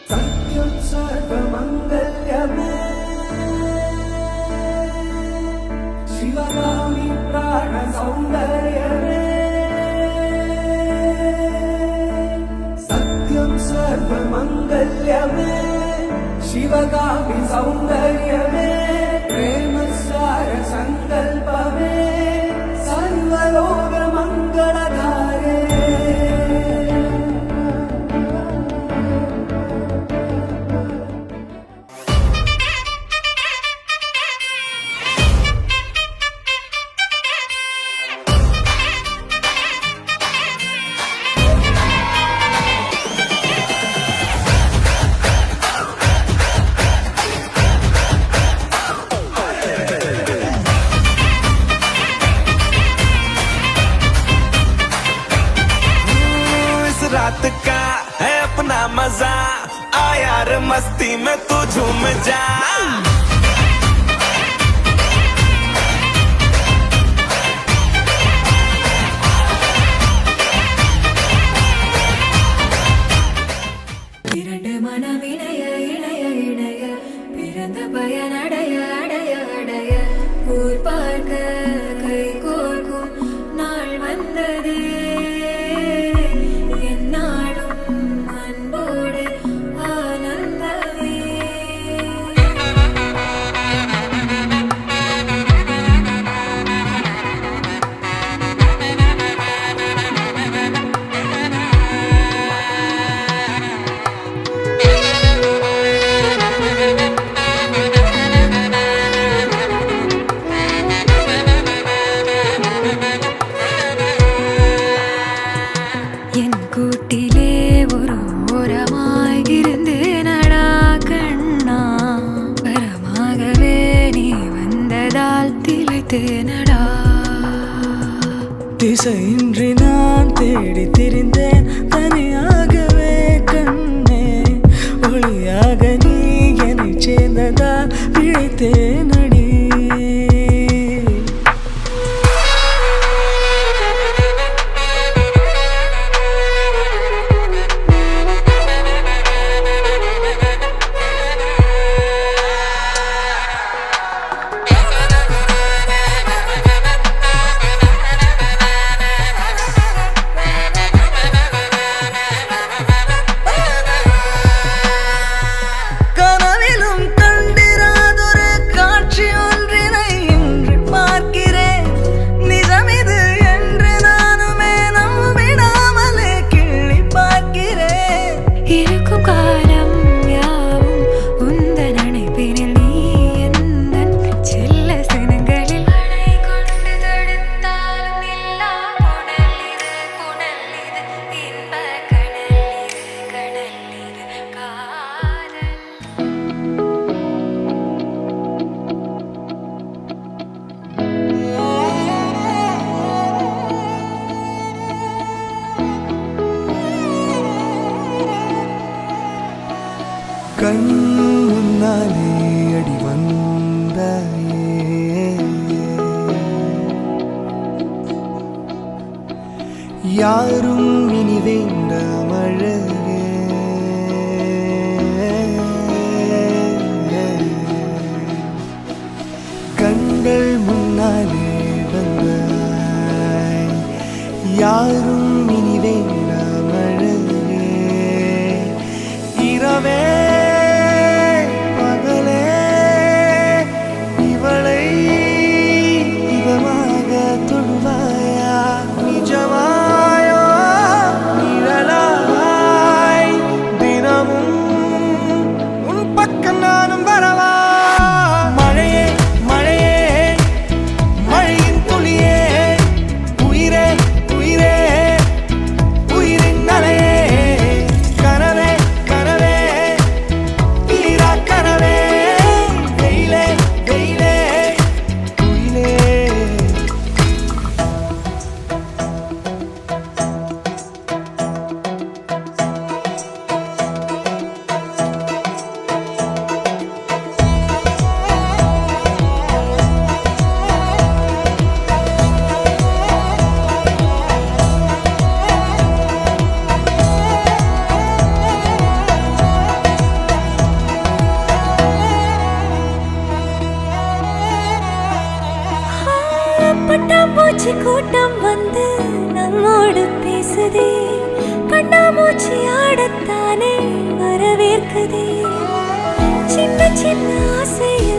सत्यं सर्वमङ्गल्यमे शिवगामि प्राणसौन्दर्यमे सत्यं सर्वमङ्गल्यमे शिवगामि सौन्दर्यमे प्रेमसार सङ्कल्पमे सर्वलोकमङ्गलधारे रात का है अपना मजा आ यार मस्ती में तू झूम जा இரண்டு மனம் இணைய இணைய இணைய பிறந்த பயன் அடைய அடைய அடைய ஊர் பார்க்க கை கோர்க்கும் நாள் வந்ததே கூட்டிலே ஒரு ஓரமாய் இருந்தேனடா கண்ணா வரமாகவே நீ வந்ததால் திளைத்தேனடா திசையின்றி நான் தேடி திரிந்தேன் தனியாகவே கண்ணே ஒளியாக நீ என்னை சேர்ந்ததால் பிழைத்தேனடி கண் முன்னாலே அடி வந்தாயே யாரும் இனி வேண்டாம் அழகே கண்கள் முன்னாலே வந்தாய் யாரும் இனி வேண்டாம் அழகே இரவே கூட்டம் வந்து நம்மோடு பேசுதே, கண்ணாமூச்சி ஆடத்தானே வரவேற்குதே. சின்ன சின்ன ஆசையில்